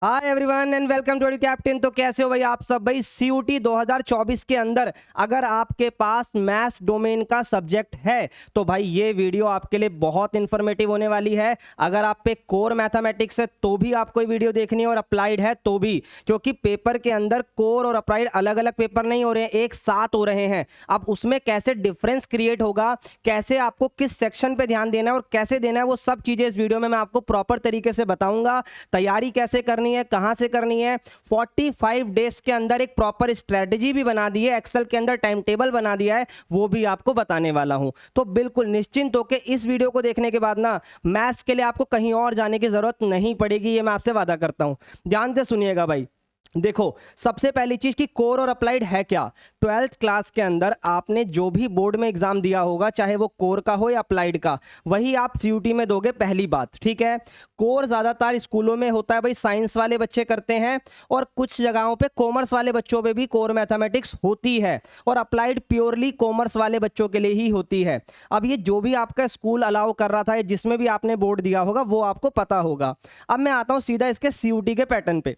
Hi everyone and welcome to captain. तो कैसे हो भाई आप सब। भाई सीयूटी 2024 के अंदर अगर आपके पास मैथ्स डोमेन का सब्जेक्ट है तो भाई ये वीडियो आपके लिए बहुत इंफॉर्मेटिव होने वाली है। अगर आप पे कोर मैथमेटिक्स है तो भी आपको ये वीडियो देखनी है और अप्लाइड है तो भी, क्योंकि पेपर के अंदर कोर और अप्लाइड अलग अलग पेपर नहीं हो रहे हैं, एक साथ हो रहे हैं। अब उसमें कैसे डिफरेंस क्रिएट होगा, कैसे आपको किस सेक्शन पे ध्यान देना है और कैसे देना है, वो सब चीजें इस वीडियो में मैं आपको प्रॉपर तरीके से बताऊंगा। तैयारी कैसे करनी है, कहां से करनी है, 45 डेज के अंदर एक प्रॉपर स्ट्रेटजी भी बना दी है, एक्सेल के अंदर टाइम टेबल बना दिया है, वो भी आपको बताने वाला हूं। तो बिल्कुल निश्चिंत होकर इस वीडियो को देखने के बाद ना मैथ्स के लिए आपको कहीं और जाने की जरूरत नहीं पड़ेगी, ये मैं आपसे वादा करता हूं। ध्यान से सुनिएगा भाई। देखो, सबसे पहली चीज कि कोर और अप्लाइड है क्या। 12th क्लास के अंदर आपने जो भी बोर्ड में एग्जाम दिया होगा, चाहे वो कोर का हो या अप्लाइड का, वही आप सीयूटी में दोगे, पहली बात। ठीक है। कोर ज्यादातर स्कूलों में होता है भाई, साइंस वाले बच्चे करते हैं, और कुछ जगहों पे कॉमर्स वाले बच्चों पे भी कोर मैथमेटिक्स होती है, और अप्लाइड प्योरली कॉमर्स वाले बच्चों के लिए ही होती है। अब ये जो भी आपका स्कूल अलाउ कर रहा था, जिसमें भी आपने बोर्ड दिया होगा, वो आपको पता होगा। अब मैं आता हूं सीधा इसके सीयूटी के पैटर्न पे।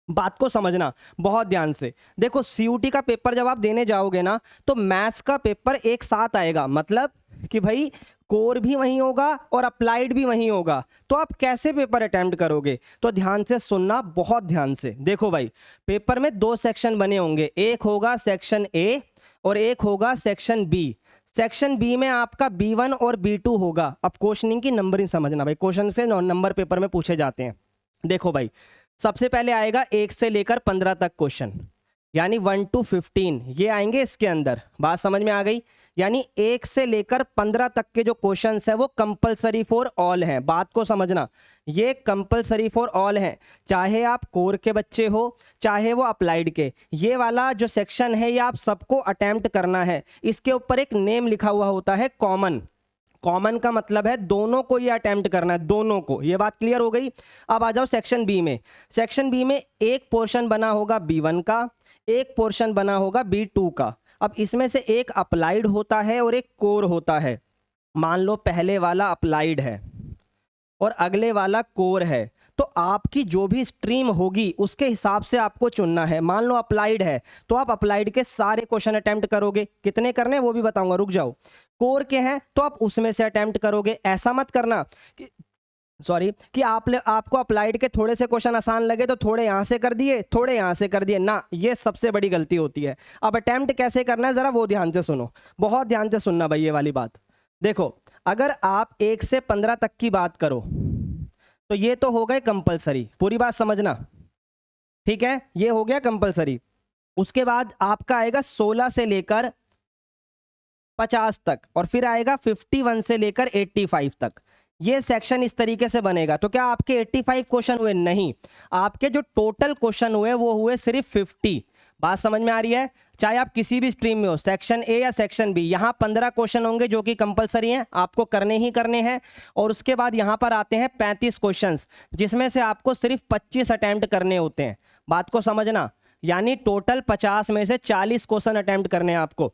बात को समझना बहुत ध्यान से। देखो, सीयूटी का पेपर जब आप देने जाओगे ना, तो मैथ्स का पेपर एक साथ आएगा, मतलब कि भाई कोर भी वहीं होगा और अप्लाइड भी वहीं होगा। तो आप कैसे पेपर अटेम्प्ट करोगे, तो ध्यान से सुनना, बहुत ध्यान से। देखो भाई, पेपर में दो सेक्शन बने होंगे, एक होगा सेक्शन ए और एक होगा सेक्शन बी। सेक्शन बी में आपका B1 और B2 होगा। अब क्वेश्चनिंग की नंबरिंग समझना भाई, क्वेश्चन से नंबर पेपर में पूछे जाते हैं। देखो भाई, सबसे पहले आएगा 1 से लेकर 15 तक क्वेश्चन, यानी 1 to 15 ये आएंगे इसके अंदर। बात समझ में आ गई। यानी 1 से लेकर 15 तक के जो क्वेश्चंस है वो कंपलसरी फॉर ऑल हैं। बात को समझना, ये कंपलसरी फॉर ऑल हैं, चाहे आप कोर के बच्चे हो चाहे वो अप्लाइड के। ये वाला जो सेक्शन है ये आप सबको अटेम्प्ट करना है। इसके ऊपर एक नेम लिखा हुआ होता है, कॉमन। कॉमन का मतलब है दोनों को ये अटेम्प्ट करना है, दोनों को। ये बात क्लियर हो गई। अब आ जाओ सेक्शन बी में। सेक्शन बी में एक पोर्शन बना होगा B1 का, एक पोर्शन बना होगा B2 का। अब इसमें से एक अप्लाइड होता है और एक कोर होता है। मान लो पहले वाला अप्लाइड है और अगले वाला कोर है, तो आपकी जो भी स्ट्रीम होगी उसके हिसाब से आपको चुनना है। मान लो अप्लाइड है तो आप अप्लाइड के सारे क्वेश्चन अटेम्प्ट करोगे, कितने करने वो भी बताऊंगा, रुक जाओ। कोर के हैं तो आप उसमें से अटेम्प्ट करोगे। ऐसा मत करना कि कि आपको अप्लाइड के थोड़े से क्वेश्चन आसान लगे तो थोड़े यहां से कर दिए, थोड़े यहां से कर दिए ना, ये सबसे बड़ी गलती होती है। अब अटेम्प्ट कैसे करना है जरा वो ध्यान से सुनो, बहुत ध्यान से सुनना भाई ये वाली बात। देखो, अगर आप 1 से 15 तक की बात करो तो ये तो हो गए कंपलसरी, पूरी बात समझना। ठीक है, ये हो गया कंपलसरी। उसके बाद आपका आएगा 16 से लेकर 50 तक, और फिर आएगा 51 से लेकर 85 तक। ये सेक्शन इस तरीके से बनेगा। तो क्या आपके 85 क्वेश्चन हुए? नहीं, आपके जो टोटल क्वेश्चन हुए वो हुए सिर्फ 50। बात समझ में आ रही है। चाहे आप किसी भी स्ट्रीम में हो, सेक्शन ए या सेक्शन बी, यहां 15 क्वेश्चन होंगे जो कि कंपलसरी हैं, आपको करने ही करने हैं। और उसके बाद यहां पर आते हैं 35 क्वेश्चंस, जिसमें से आपको सिर्फ 25 अटेम्प्ट करने होते हैं। बात को समझना, यानी टोटल 50 में से 40 क्वेश्चन अटेम्प्ट करने हैं आपको।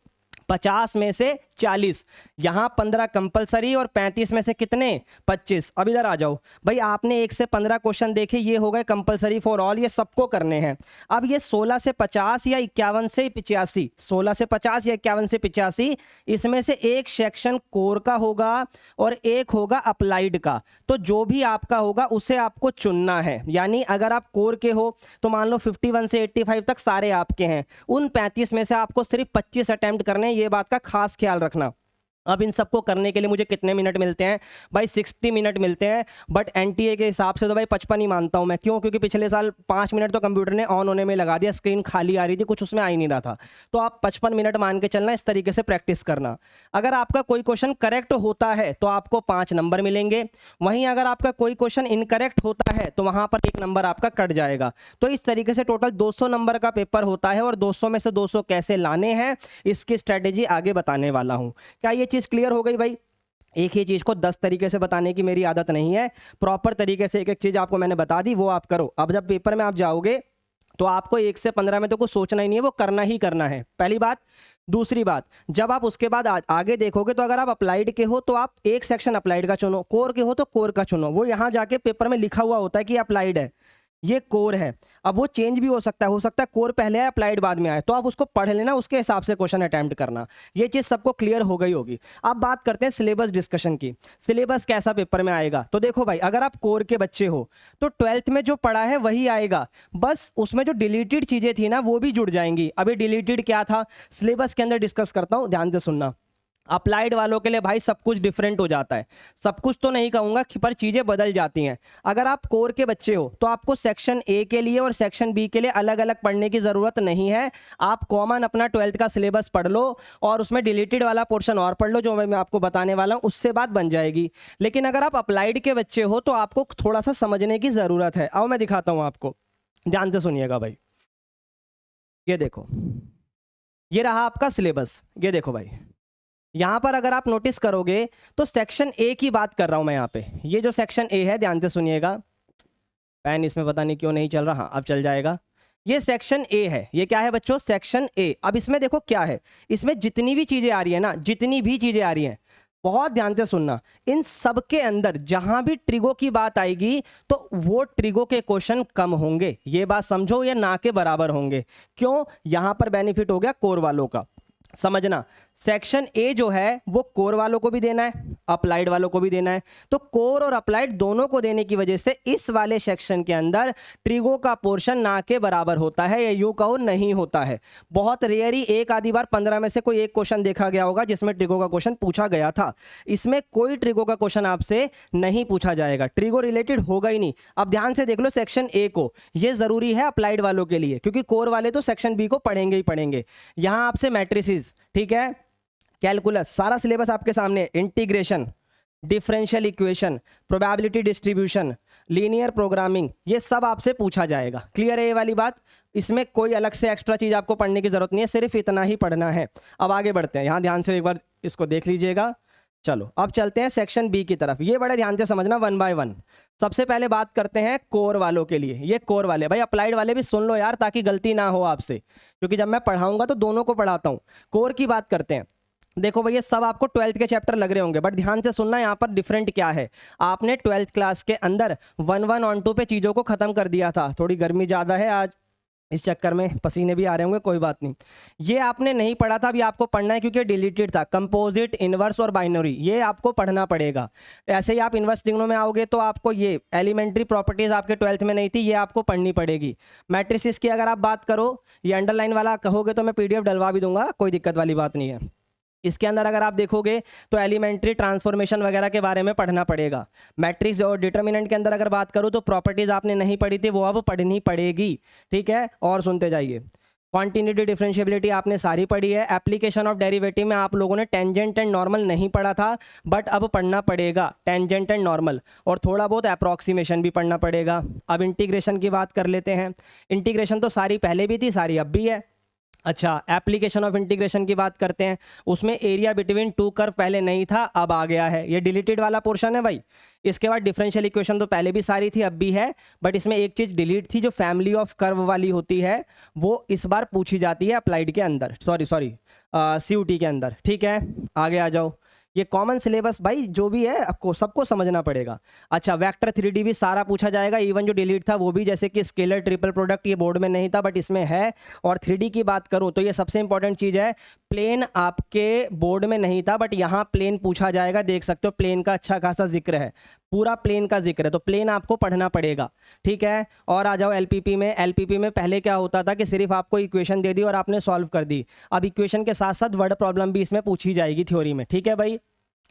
50 में से 40, यहां 15 कंपलसरी और 35 में से कितने? 25। अब इधर आ जाओ भाई, आपने 1 से 15 क्वेश्चन देखे, ये हो गए कंपलसरी फॉर ऑल, ये सबको करने हैं। अब ये 16 से 50 या 51 से 85, 16 से 50 या 51 से 85, इसमें से एक सेक्शन कोर का होगा और एक होगा अप्लाइड का। तो जो भी आपका होगा उसे आपको चुनना है। यानी अगर आप कोर के हो तो मान लो 51 से 85 तक सारे आपके हैं, उन 35 में से आपको सिर्फ 25 अटेम्प्ट करने, ये बात का खास ख्याल रखना। अब इन सबको करने के लिए मुझे कितने मिनट मिलते हैं भाई? 60 मिनट मिलते हैं, बट एनटीए के हिसाब से तो भाई 55 ही मानता हूं मैं। क्यों? क्योंकि पिछले साल 5 मिनट तो कंप्यूटर ने ऑन होने में लगा दिया, स्क्रीन खाली आ रही थी, कुछ उसमें आ ही नहीं रहा था। तो आप 55 मिनट मान के चलना, इस तरीके से प्रैक्टिस करना। अगर आपका कोई क्वेश्चन करेक्ट होता है तो आपको 5 नंबर मिलेंगे, वहीं अगर आपका कोई क्वेश्चन इनकरेक्ट होता है तो वहां पर 1 नंबर आपका कट जाएगा। तो इस तरीके से टोटल 200 नंबर का पेपर होता है, और 200 में से 200 कैसे लाने हैं इसकी स्ट्रेटेजी आगे बताने वाला हूं। क्या ये चीज क्लियर हो गई भाई? एक ही चीज को 10 तरीके से बताने की मेरी आदत नहीं है, प्रॉपर तरीके से एक एक चीज आपको मैंने बता दी, वो आप करो। अब जब पेपर में आप जाओगे तो आपको 1 से 15 में तो कुछ सोचना ही नहीं है, वो करना ही करना है, पहली बात। दूसरी बात, जब आप उसके बाद आगे देखोगे तो अगर आप अप्लाइड के हो तो आप एक सेक्शन अप्लाइड का चुनो, कोर के हो तो कोर का चुनो। वो यहां जाके पेपर में लिखा हुआ होता है कि अप्लाइड है। ये कोर है। अब वो चेंज भी हो सकता है कोर पहले आए अप्लाइड बाद में आए, तो आप उसको पढ़ लेना, उसके हिसाब से क्वेश्चन अटेम्प्ट करना। ये चीज़ सबको क्लियर हो गई होगी। अब बात करते हैं सिलेबस डिस्कशन की। सिलेबस कैसा पेपर में आएगा, तो देखो भाई, अगर आप कोर के बच्चे हो तो 12th में जो पढ़ा है वही आएगा, बस उसमें जो डिलीटेड चीज़ें थी ना वो भी जुड़ जाएंगी। अभी डिलीटेड क्या था सिलेबस के अंदर डिस्कस करता हूँ, ध्यान से सुनना। अप्लाइड वालों के लिए भाई सब कुछ डिफरेंट हो जाता है, सब कुछ तो नहीं कहूंगा पर चीज़ें बदल जाती हैं। अगर आप कोर के बच्चे हो तो आपको सेक्शन ए के लिए और सेक्शन बी के लिए अलग अलग पढ़ने की ज़रूरत नहीं है। आप कॉमन अपना 12th का सिलेबस पढ़ लो और उसमें डिलीटेड वाला पोर्शन और पढ़ लो जो मैं आपको बताने वाला हूँ, उससे बात बन जाएगी। लेकिन अगर आप अप्लाइड के बच्चे हो तो आपको थोड़ा सा समझने की ज़रूरत है। अब मैं दिखाता हूँ आपको, ध्यान से सुनिएगा भाई। ये देखो, ये रहा आपका सिलेबस। ये देखो भाई, यहां पर अगर आप नोटिस करोगे तो सेक्शन ए की बात कर रहा हूं मैं यहां पे। ये जो सेक्शन ए है, ध्यान से सुनिएगा, पेन इसमें पता नहीं क्यों नहीं चल रहा, हाँ अब चल जाएगा। ये सेक्शन ए है। ये क्या है बच्चों, सेक्शन ए। अब इसमें देखो क्या है, इसमें जितनी भी चीजें आ रही है ना, जितनी भी चीजें आ रही हैं, बहुत ध्यान से सुनना, इन सब के अंदर जहां भी ट्रिगो की बात आएगी तो वो ट्रिगो के क्वेश्चन कम होंगे। ये बात समझो, ये ना के बराबर होंगे। क्यों, यहां पर बेनिफिट हो गया कोर वालों का। समझना, सेक्शन ए जो है वो कोर वालों को भी देना है, अप्लाइड वालों को भी देना है। तो कोर और अप्लाइड दोनों को देने की वजह से इस वाले सेक्शन के अंदर ट्रिगो का पोर्शन ना के बराबर होता है, या यूं कहो नहीं होता है। बहुत रेयरी एक आधी बार 15 में से कोई एक क्वेश्चन देखा गया होगा जिसमें ट्रिगो का क्वेश्चन पूछा गया था। इसमें कोई ट्रिगो का क्वेश्चन आपसे नहीं पूछा जाएगा, ट्रिगो रिलेटेड होगा ही नहीं। अब ध्यान से देख लो सेक्शन ए को, यह जरूरी है अप्लाइड वालों के लिए, क्योंकि कोर वाले तो सेक्शन बी को पढ़ेंगे ही पढ़ेंगे। यहां आपसे मैट्रिसेस, ठीक है, कैलकुलस, सारा सिलेबस आपके सामने, integration, differential equation, probability distribution, linear programming, ये सब आपसे पूछा जाएगा। क्लियर है ये वाली बात, इसमें कोई अलग से एक्स्ट्रा चीज आपको पढ़ने की जरूरत नहीं है, सिर्फ इतना ही पढ़ना है। अब आगे बढ़ते हैं, यहां ध्यान से एक बार इसको देख लीजिएगा। चलो अब चलते हैं सेक्शन बी की तरफ। ये बड़े ध्यान से समझना, वन बाय वन। सबसे पहले बात करते हैं कोर वालों के लिए। ये कोर वाले, भाई अप्लाइड वाले भी सुन लो यार, ताकि गलती ना हो आपसे, क्योंकि जब मैं पढ़ाऊंगा तो दोनों को पढ़ाता हूं। कोर की बात करते हैं। देखो भैया, सब आपको 12th के चैप्टर लग रहे होंगे, बट ध्यान से सुनना, यहाँ पर डिफरेंट क्या है। आपने 12th क्लास के अंदर 1-1 ऑन 2 पे चीज़ों को खत्म कर दिया था। थोड़ी गर्मी ज़्यादा है आज, इस चक्कर में पसीने भी आ रहे होंगे, कोई बात नहीं। ये आपने नहीं पढ़ा था, अभी आपको पढ़ना है क्योंकि डिलीटेड था। कंपोजिट, इनवर्स और बाइनरी, ये आपको पढ़ना पड़ेगा। ऐसे ही आप इनवर्स डिग्नो में आओगे तो आपको ये एलिमेंट्री प्रॉपर्टीज आपके 12th में नहीं थी, ये आपको पढ़नी पड़ेगी। मैट्रिसेस की अगर आप बात करो, ये अंडरलाइन वाला कहोगे तो मैं PDF डलवा भी दूंगा, कोई दिक्कत वाली बात नहीं है। इसके अंदर अगर आप देखोगे तो एलिमेंट्री ट्रांसफॉर्मेशन वगैरह के बारे में पढ़ना पड़ेगा। मैट्रिक्स और डिटर्मिनेंट के अंदर अगर बात करूं तो प्रॉपर्टीज आपने नहीं पढ़ी थी, वो अब पढ़नी पड़ेगी, ठीक है। और सुनते जाइए, कॉन्टिन्यूटी डिफरेंशिएबिलिटी आपने सारी पढ़ी है। एप्लीकेशन ऑफ डेरिवेटिव में आप लोगों ने टेंजेंट एंड नॉर्मल नहीं पढ़ा था, बट अब पढ़ना पड़ेगा टेंजेंट एंड नॉर्मल, और थोड़ा बहुत अप्रॉक्सीमेशन भी पढ़ना पड़ेगा। अब इंटीग्रेशन की बात कर लेते हैं। इंटीग्रेशन तो सारी पहले भी थी, सारी अब भी है। अच्छा, एप्लीकेशन ऑफ इंटीग्रेशन की बात करते हैं। उसमें एरिया बिटवीन टू कर्व पहले नहीं था, अब आ गया है, ये डिलीटेड वाला पोर्शन है भाई। इसके बाद डिफरेंशियल इक्वेशन तो पहले भी सारी थी, अब भी है, बट इसमें एक चीज डिलीट थी, जो फैमिली ऑफ कर्व वाली होती है, वो इस बार पूछी जाती है अप्लाइड के अंदर, सॉरी CUT के अंदर, ठीक है। आगे आ जाओ, ये कॉमन सिलेबस भाई जो भी है आपको सबको समझना पड़ेगा। अच्छा, वेक्टर 3D भी सारा पूछा जाएगा, इवन जो डिलीट था वो भी, जैसे कि स्केलर ट्रिपल प्रोडक्ट, ये बोर्ड में नहीं था बट इसमें है। और 3D की बात करूं तो ये सबसे इंपॉर्टेंट चीज है, प्लेन आपके बोर्ड में नहीं था बट यहाँ प्लेन पूछा जाएगा, देख सकते हो प्लेन का अच्छा खासा जिक्र है, पूरा प्लेन का जिक्र है, तो प्लेन आपको पढ़ना पड़ेगा, ठीक है। और आ जाओ LPP में। LPP में पहले क्या होता था कि सिर्फ आपको इक्वेशन दे दी और आपने सॉल्व कर दी, अब इक्वेशन के साथ साथ वर्ड प्रॉब्लम भी इसमें पूछी जाएगी थ्योरी में, ठीक है भाई।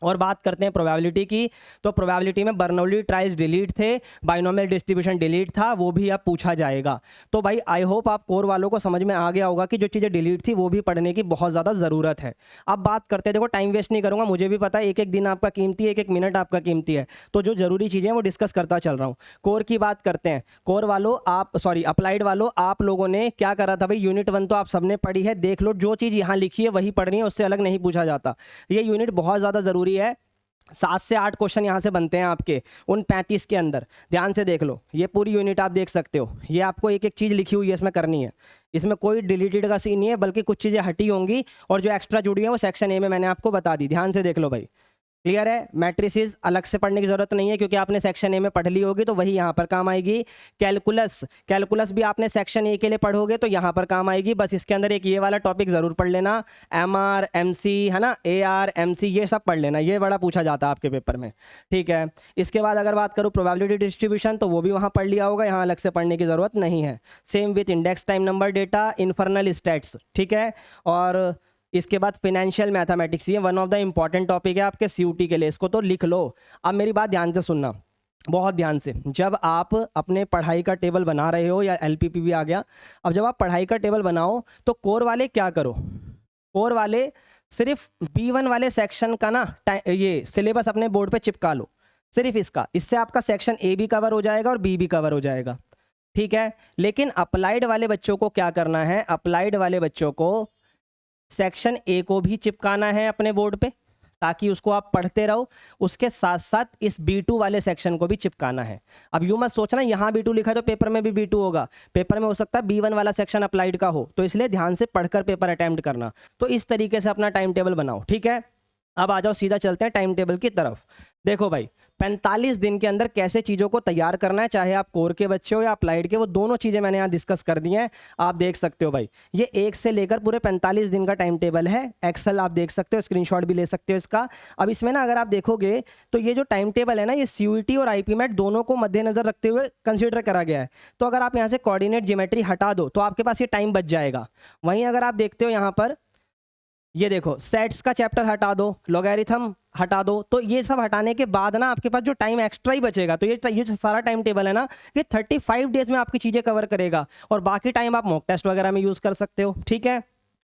और बात करते हैं प्रोबेबिलिटी की, तो प्रोबेबिलिटी में बर्नौली ट्राइज डिलीट थे, बाइनोमियल डिस्ट्रीब्यूशन डिलीट था, वो भी अब पूछा जाएगा। तो भाई आई होप आप कोर वालों को समझ में आ गया होगा कि जो चीज़ें डिलीट थी वो भी पढ़ने की बहुत ज़्यादा ज़रूरत है। अब बात करते हैं, देखो टाइम वेस्ट नहीं करूँगा, मुझे भी पता है एक एक दिन आपका कीमती है, एक एक मिनट आपका कीमती है, तो जो ज़रूरी चीज़ें हैं वो डिस्कस करता चल रहा हूँ। कोर की बात करते हैं। कोर वालों आप, सॉरी अप्लाइड वालों, आप लोगों ने क्या करा था भाई, यूनिट 1 तो आप सबने पढ़ी है, देख लो जो चीज़ यहाँ लिखी है वही पढ़नी है, उससे अलग नहीं पूछा जाता। ये यूनिट बहुत ज़्यादा ज़रूरी है, 7 से 8 क्वेश्चन यहाँ से बनते हैं आपके उन 35 के अंदर। ध्यान से देख लो, ये पूरी यूनिट आप देख सकते हो, ये आपको एक एक चीज़ लिखी हुई है इसमें करनी है, इसमें कोई डिलीटेड का सीन नहीं है, बल्कि कुछ चीज़ें हटी होंगी और जो एक्स्ट्रा जुड़ी हैं वो सेक्शन ए में मैंने आपको बता दी। ध्यान से देख लो भाई, क्लियर है। मैट्रिसेस अलग से पढ़ने की जरूरत नहीं है क्योंकि आपने सेक्शन ए में पढ़ ली होगी तो वही यहाँ पर काम आएगी। कैलकुलस, कैलकुलस भी आपने सेक्शन ए के लिए पढ़ोगे तो यहाँ पर काम आएगी। बस इसके अंदर एक ये वाला टॉपिक जरूर पढ़ लेना, MR MC है ना, AR MC ये सब पढ़ लेना, ये बड़ा पूछा जाता है आपके पेपर में, ठीक है। इसके बाद अगर बात करूँ प्रोबेबिलिटी डिस्ट्रीब्यूशन तो वो भी वहाँ पढ़ लिया होगा, यहाँ अलग से पढ़ने की जरूरत नहीं है। Same with index time number data, infernal stats, ठीक है। और इसके बाद फिनेंशियल मैथमेटिक्स, ये one of the important topic है आपके CUT के लिए, इसको तो लिख लो। अब मेरी बात ध्यान से सुनना, बहुत ध्यान से। जब आप अपने पढ़ाई का टेबल बना रहे हो या LPP भी आ गया, अब जब आप पढ़ाई का टेबल बनाओ तो कोर वाले क्या करो, कोर वाले सिर्फ B1 वाले सेक्शन का ना ये सिलेबस अपने बोर्ड पे चिपका लो, सिर्फ इसका, इससे आपका सेक्शन A भी कवर हो जाएगा और B भी कवर हो जाएगा, ठीक है। लेकिन अप्लाइड वाले बच्चों को क्या करना है, अप्लाइड वाले बच्चों को सेक्शन A को भी चिपकाना है अपने बोर्ड पे ताकि उसको आप पढ़ते रहो, उसके साथ साथ इस B2 वाले सेक्शन को भी चिपकाना है। अब यूं मत सोचना यहाँ B2 लिखा है तो पेपर में भी B2 होगा, पेपर में हो सकता है B1 वाला सेक्शन अप्लाइड का हो, तो इसलिए ध्यान से पढ़कर पेपर अटेम्प्ट करना। तो इस तरीके से अपना टाइम टेबल बनाओ, ठीक है। अब आ जाओ सीधा चलते हैं टाइम टेबल की तरफ। देखो भाई 45 दिन के अंदर कैसे चीज़ों को तैयार करना है, चाहे आप कोर के बच्चे हो या अप्लाइड के, वो दोनों चीज़ें मैंने यहाँ डिस्कस कर दी हैं। आप देख सकते हो भाई, ये 1 से लेकर पूरे 45 दिन का टाइम टेबल है। एक्सेल आप देख सकते हो, स्क्रीनशॉट भी ले सकते हो इसका। अब इसमें ना अगर आप देखोगे तो ये जो टाइम टेबल है ना, ये CUT और IPMAT दोनों को मद्देनजर रखते हुए कंसिडर करा गया है। तो अगर आप यहाँ से कोऑर्डिनेट ज्योमेट्री हटा दो तो आपके पास ये टाइम बच जाएगा। वहीं अगर आप देखते हो यहाँ पर, ये देखो सेट्स का चैप्टर हटा दो, लॉगरिथम हटा दो, तो ये सब हटाने के बाद ना आपके पास जो टाइम एक्स्ट्रा ही बचेगा, तो ये सारा टाइम टेबल है ना, ये 35 डेज में आपकी चीज़ें कवर करेगा और बाकी टाइम आप मॉक टेस्ट वगैरह में यूज़ कर सकते हो, ठीक है।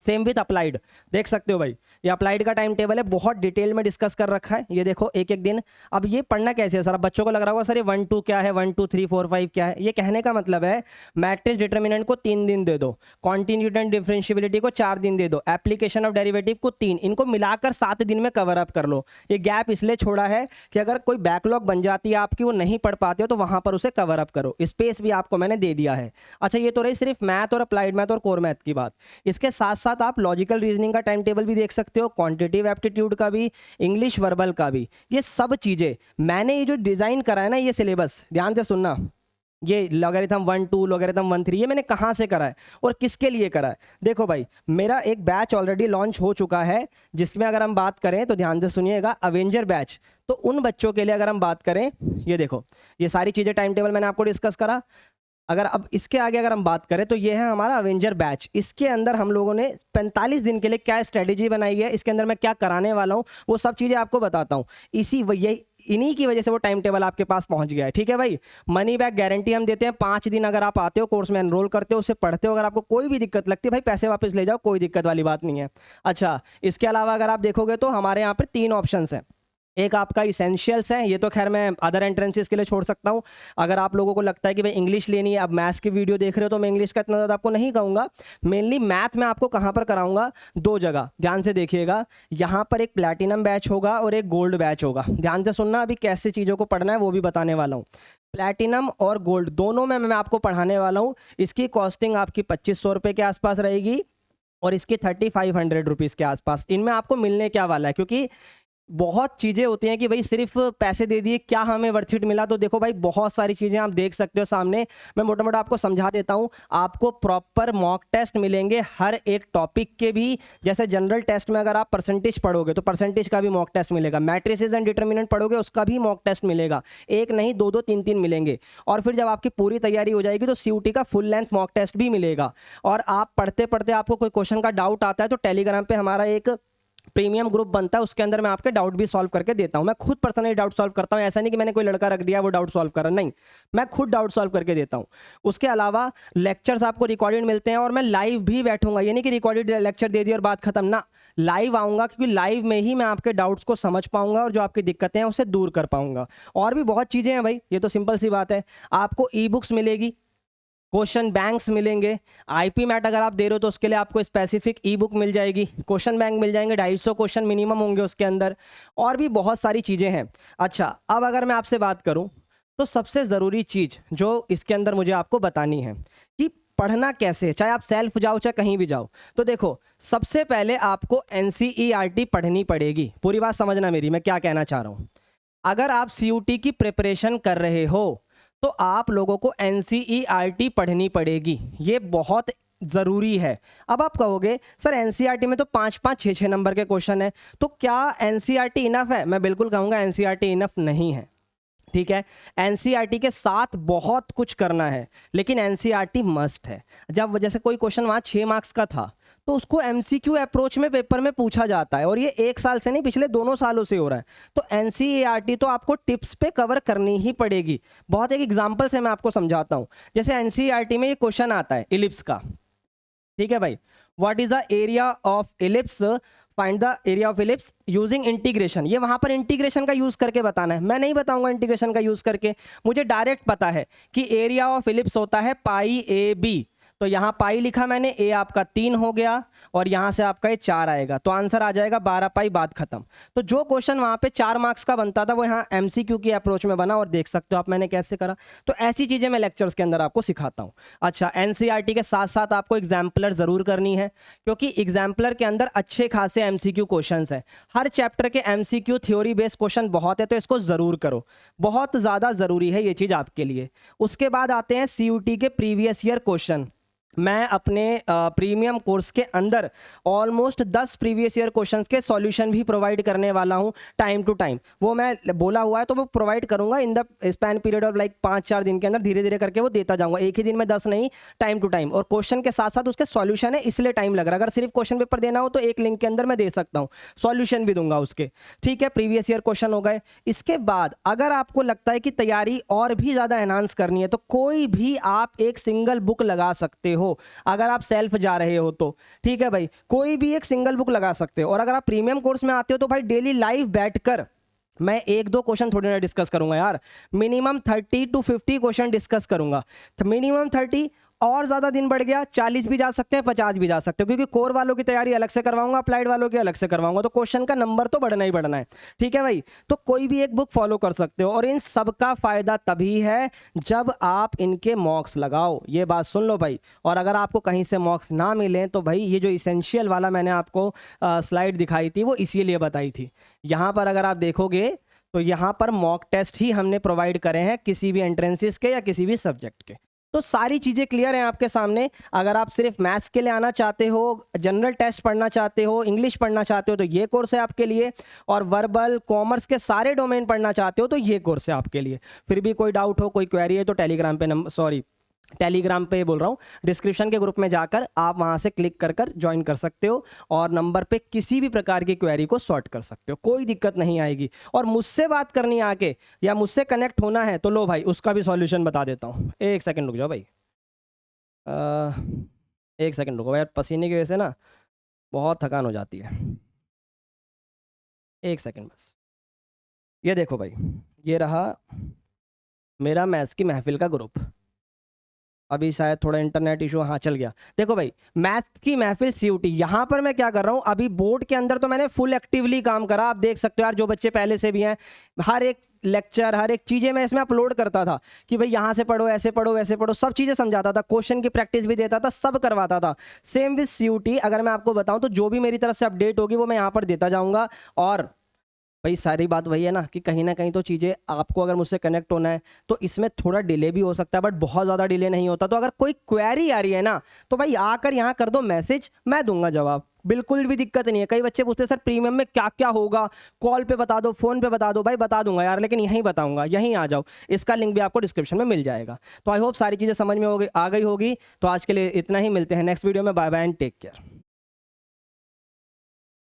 सेम विथ अप्लाइड, देख सकते हो भाई ये अप्लाइड का टाइम टेबल है, बहुत डिटेल में डिस्कस कर रखा है। ये देखो एक एक दिन। अब ये पढ़ना कैसे है सर, अब बच्चों को लग रहा होगा सर ये 1 2 क्या है, 1 2 3 4 5 क्या है। ये कहने का मतलब है मैट्रिक्स डिटर्मिनेंट को 3 दिन दे दो, कॉन्टिन्यूटी डिफरेंशियबिलिटी को 4 दिन दे दो, एप्लीकेशन ऑफ डेरिवेटिव को 3, इनको मिलाकर 7 दिन में कवर अप कर लो। ये गैप इसलिए छोड़ा है कि अगर कोई बैकलॉग बन जाती है आपकी, वो नहीं पढ़ पाते हो तो वहां पर उसे कवर अप करो, स्पेस भी आपको मैंने दे दिया है। अच्छा ये तो रही सिर्फ मैथ और अप्लाइड मैथ और कोर मैथ की बात। इसके साथ साथ आप लॉजिकल रीजनिंग का टाइम टेबल भी देख सकते हो, क्वांटिटेटिव एप्टीट्यूड का भी, इंग्लिश वर्बल का भी। ये सब चीजें मैंने ये जो डिजाइन करा है ना, ये सिलेबस ध्यान से सुनना, ये लॉगरिथम 1 2 लॉगरिथम 1 3 ये मैंने कहाँ से करा है और किसके लिए करा है। देखो भाई मेरा एक बैच ऑलरेडी लॉन्च हो चुका है, जिसमें अगर हम बात करें तो ध्यान से सुनिएगा, अवेंजर बैच। तो उन बच्चों के लिए अगर हम बात करें, ये देखो ये सारी चीजें टाइम टेबल मैंने आपको डिस्कस करा। अगर अब इसके आगे अगर हम बात करें तो ये है हमारा अवेंजर बैच। इसके अंदर हम लोगों ने 45 दिन के लिए क्या स्ट्रेटेजी बनाई है, इसके अंदर मैं क्या कराने वाला हूँ, वो सब चीज़ें आपको बताता हूँ। इन्हीं की वजह से वो टाइम टेबल आपके पास पहुंच गया है, ठीक है भाई। मनी बैक गारंटी हम देते हैं, 5 दिन अगर आप आते हो कोर्स में एनरोल करते हो, उसे पढ़ते हो, अगर आपको कोई भी दिक्कत लगती है भाई पैसे वापस ले जाओ, कोई दिक्कत वाली बात नहीं है। अच्छा इसके अलावा अगर आप देखोगे तो हमारे यहाँ पर 3 ऑप्शन हैं। एक आपका इसेंशियल्स है, ये तो खैर मैं अदर एंट्रेंसेस के लिए छोड़ सकता हूँ। अगर आप लोगों को लगता है कि भाई इंग्लिश लेनी है, अब मैथ्स की वीडियो देख रहे हो तो मैं इंग्लिश का इतना ज़्यादा आपको नहीं कहूँगा। मेनली मैथ में आपको कहाँ पर कराऊंगा, 2 जगह, ध्यान से देखिएगा। यहाँ पर एक प्लैटिनम बैच होगा और एक गोल्ड बैच होगा। ध्यान से सुनना, अभी कैसे चीज़ों को पढ़ना है वो भी बताने वाला हूँ। प्लैटिनम और गोल्ड दोनों में मैं आपको पढ़ाने वाला हूँ। इसकी कॉस्टिंग आपकी 2500 रुपये के आसपास रहेगी और इसकी 3500 रुपीज़ के आसपास। इनमें आपको मिलने क्या वाला है, क्योंकि बहुत चीज़ें होती हैं कि भाई सिर्फ पैसे दे दिए क्या हमें वर्थ इट मिला। तो देखो भाई बहुत सारी चीज़ें आप देख सकते हो सामने, मैं मोटा मोटा आपको समझा देता हूँ। आपको प्रॉपर मॉक टेस्ट मिलेंगे हर एक टॉपिक के भी। जैसे जनरल टेस्ट में अगर आप परसेंटेज पढ़ोगे तो परसेंटेज का भी मॉक टेस्ट मिलेगा, मैट्रिसेस एंड डिटर्मिनेंट पढ़ोगे उसका भी मॉक टेस्ट मिलेगा, एक नहीं 2 2 3 3 मिलेंगे। और फिर जब आपकी पूरी तैयारी हो जाएगी तो CUT का फुल लेंथ मॉक टेस्ट भी मिलेगा। और आप पढ़ते पढ़ते आपको कोई क्वेश्चन का डाउट आता है तो टेलीग्राम पे हमारा एक प्रीमियम ग्रुप बनता है, उसके अंदर मैं आपके डाउट भी सॉल्व करके देता हूं। मैं खुद पर्सनली डाउट सॉल्व करता हूं, ऐसा नहीं कि मैंने कोई लड़का रख दिया वो डाउट सॉल्व कर रहा, नहीं, मैं खुद डाउट सॉल्व करके देता हूं। उसके अलावा लेक्चर्स आपको रिकॉर्डेड मिलते हैं और मैं लाइव भी बैठूंगा, ये नहीं कि रिकॉर्डेड लेक्चर दे दिया और बात खत्म ना, लाइव आऊंगा, क्योंकि लाइव में ही मैं आपके डाउट्स को समझ पाऊंगा और जो आपकी दिक्कतें हैं उसे दूर कर पाऊंगा। और भी बहुत चीज़ें हैं भाई, ये तो सिंपल सी बात है। आपको ई बुक्स मिलेगी, क्वेश्चन बैंक्स मिलेंगे, IP मैट अगर आप दे रहे हो तो उसके लिए आपको स्पेसिफिक ई बुक मिल जाएगी, क्वेश्चन बैंक मिल जाएंगे, 250 क्वेश्चन मिनिमम होंगे उसके अंदर, और भी बहुत सारी चीज़ें हैं। अच्छा अब अगर मैं आपसे बात करूं तो सबसे ज़रूरी चीज़ जो इसके अंदर मुझे आपको बतानी है कि पढ़ना कैसे, चाहे आप सेल्फ जाओ चाहे कहीं भी जाओ। तो देखो, सबसे पहले आपको एनसीईआरटी पढ़नी पड़ेगी। पूरी बात समझना मेरी, मैं क्या कहना चाह रहा हूँ। अगर आप सीयूटी की प्रिपरेशन कर रहे हो तो आप लोगों को एनसीईआरटी पढ़नी पड़ेगी, ये बहुत ज़रूरी है। अब आप कहोगे सर एनसीईआरटी में तो 5-5, 6-6 नंबर के क्वेश्चन है, तो क्या एनसीईआरटी इनफ है? मैं बिल्कुल कहूँगा एनसीईआरटी इनफ नहीं है। ठीक है, एनसीईआरटी के साथ बहुत कुछ करना है, लेकिन एनसीईआरटी मस्ट है। जब जैसे कोई क्वेश्चन वहाँ 6 मार्क्स का था तो उसको एमसीक्यू अप्रोच में पेपर में पूछा जाता है, और ये 1 साल से नहीं, पिछले 2 सालों से हो रहा है। तो एनसीईआरटी तो आपको टिप्स पे कवर करनी ही पड़ेगी। बहुत एक एग्जांपल से मैं आपको समझाता हूँ। जैसे एनसीईआरटी में ये क्वेश्चन आता है इलिप्स का, ठीक है भाई, what is the area of ellipse, find the area of ellipse using integration. ये वहां पर इंटीग्रेशन का यूज करके बताना है, मैं नहीं बताऊंगा इंटीग्रेशन का यूज करके। मुझे डायरेक्ट पता है कि एरिया ऑफ इलिप्स होता है पाई ए बी, तो यहाँ पाई लिखा मैंने, ए आपका 3 हो गया और यहाँ से आपका ये 4 आएगा, तो आंसर आ जाएगा 12 पाई, बात खत्म। तो जो क्वेश्चन वहाँ पे 4 मार्क्स का बनता था वो यहाँ एमसीक्यू की अप्रोच में बना, और देख सकते हो आप मैंने कैसे करा। तो ऐसी चीज़ें मैं लेक्चर्स के अंदर आपको सिखाता हूँ। अच्छा, एनसीईआरटी के साथ साथ आपको एग्जाम्पलर ज़रूर करनी है, क्योंकि एग्जाम्पलर के अंदर अच्छे खासे एमसीक्यू क्वेश्चन है। हर चैप्टर के एमसीक्यू थ्योरी बेस्ड क्वेश्चन बहुत है, तो इसको ज़रूर करो, बहुत ज़्यादा ज़रूरी है ये चीज़ आपके लिए। उसके बाद आते हैं सीयूटी के प्रीवियस ईयर क्वेश्चन। मैं अपने प्रीमियम कोर्स के अंदर ऑलमोस्ट 10 प्रीवियस ईयर क्वेश्चंस के सॉल्यूशन भी प्रोवाइड करने वाला हूं टाइम टू टाइम। वो मैं बोला हुआ है तो वो प्रोवाइड करूंगा in the span period of like 5-4 दिन के अंदर, धीरे धीरे करके वो देता जाऊंगा, एक ही दिन में 10 नहीं, टाइम टू टाइम। और क्वेश्चन के साथ साथ उसके सॉल्यूशन है, इसलिए टाइम लग रहा है। अगर सिर्फ क्वेश्चन पेपर देना हो तो एक लिंक के अंदर मैं दे सकता हूँ, सॉल्यूशन भी दूंगा उसके। ठीक है, प्रीवियस ईयर क्वेश्चन हो गए। इसके बाद अगर आपको लगता है कि तैयारी और भी ज़्यादा एनहांस करनी है तो कोई भी आप एक सिंगल बुक लगा सकते हो। अगर आप सेल्फ जा रहे हो तो ठीक है भाई, कोई भी एक सिंगल बुक लगा सकते हो। और अगर आप प्रीमियम कोर्स में आते हो तो भाई डेली लाइव बैठकर मैं 1-2 क्वेश्चन थोड़ी ना डिस्कस करूंगा यार, मिनिमम 30 to 50 क्वेश्चन डिस्कस करूंगा। तो मिनिमम 30, और ज़्यादा दिन बढ़ गया 40 भी जा सकते हैं, 50 भी जा सकते हो, क्योंकि कोर वालों की तैयारी अलग से करवाऊंगा, अप्लाइड वालों की अलग से करवाऊंगा, तो क्वेश्चन का नंबर तो बढ़ना ही बढ़ना है। ठीक है भाई, तो कोई भी एक बुक फॉलो कर सकते हो, और इन सब का फायदा तभी है जब आप इनके मॉक्स लगाओ। ये बात सुन लो भाई। और अगर आपको कहीं से मॉक्स ना मिले तो भाई ये जो इसेंशियल वाला मैंने आपको स्लाइड दिखाई थी वो इसीलिए बताई थी। यहाँ पर अगर आप देखोगे तो यहाँ पर मॉक टेस्ट ही हमने प्रोवाइड करे हैं किसी भी एंट्रेंसेस के या किसी भी सब्जेक्ट के। तो सारी चीज़ें क्लियर हैं आपके सामने। अगर आप सिर्फ मैथ्स के लिए आना चाहते हो, जनरल टेस्ट पढ़ना चाहते हो, इंग्लिश पढ़ना चाहते हो तो ये कोर्स है आपके लिए, और वर्बल कॉमर्स के सारे डोमेन पढ़ना चाहते हो तो ये कोर्स है आपके लिए। फिर भी कोई डाउट हो, कोई क्वेरी है तो टेलीग्राम पे बोल रहा हूँ, डिस्क्रिप्शन के ग्रुप में जाकर आप वहाँ से क्लिक कर कर ज्वाइन कर सकते हो, और नंबर पे किसी भी प्रकार की क्वेरी को सॉर्ट कर सकते हो, कोई दिक्कत नहीं आएगी। और मुझसे बात करनी आके या मुझसे कनेक्ट होना है तो लो भाई, उसका भी सॉल्यूशन बता देता हूँ। एक सेकंड रुक जाओ भाई, एक सेकंड रुको यार, पसीने की वजह से ना बहुत थकान हो जाती है। एक सेकंड बस। ये देखो भाई, ये रहा मेरा मैथ्स की महफिल का ग्रुप। अभी शायद थोड़ा इंटरनेट इशू, हाँ चल गया। देखो भाई, मैथ की महफिल सीयूटी, यहाँ पर मैं क्या कर रहा हूँ, अभी बोर्ड के अंदर तो मैंने फुल एक्टिवली काम करा। आप देख सकते हो यार, जो बच्चे पहले से भी हैं, हर एक लेक्चर, हर एक चीज़ें मैं इसमें अपलोड करता था कि भाई यहाँ से पढ़ो, ऐसे पढ़ो, वैसे पढ़ो, सब चीज़ें समझाता था, क्वेश्चन की प्रैक्टिस भी देता था, सब करवाता था। सेम विद सीयूटी, अगर मैं आपको बताऊँ तो जो भी मेरी तरफ से अपडेट होगी वो मैं यहाँ पर देता जाऊँगा। और भाई सारी बात वही है ना कि कहीं ना कहीं तो चीज़ें आपको अगर मुझसे कनेक्ट होना है तो इसमें थोड़ा डिले भी हो सकता है, बट बहुत ज़्यादा डिले नहीं होता। तो अगर कोई क्वेरी आ रही है ना तो भाई आकर यहाँ कर दो मैसेज, मैं दूंगा जवाब, बिल्कुल भी दिक्कत नहीं है। कई बच्चे पूछते हैं सर प्रीमियम में क्या क्या होगा, कॉल पे बता दो, फोन पे बता दो, भाई बता दूंगा यार, लेकिन यहीं बताऊंगा, यहीं आ जाओ, इसका लिंक भी आपको डिस्क्रिप्शन में मिल जाएगा। तो आई होप सारी चीज़ें समझ में आ गई होगी। तो आज के लिए इतना ही, मिलते हैं नेक्स्ट वीडियो में, bye bye and take care.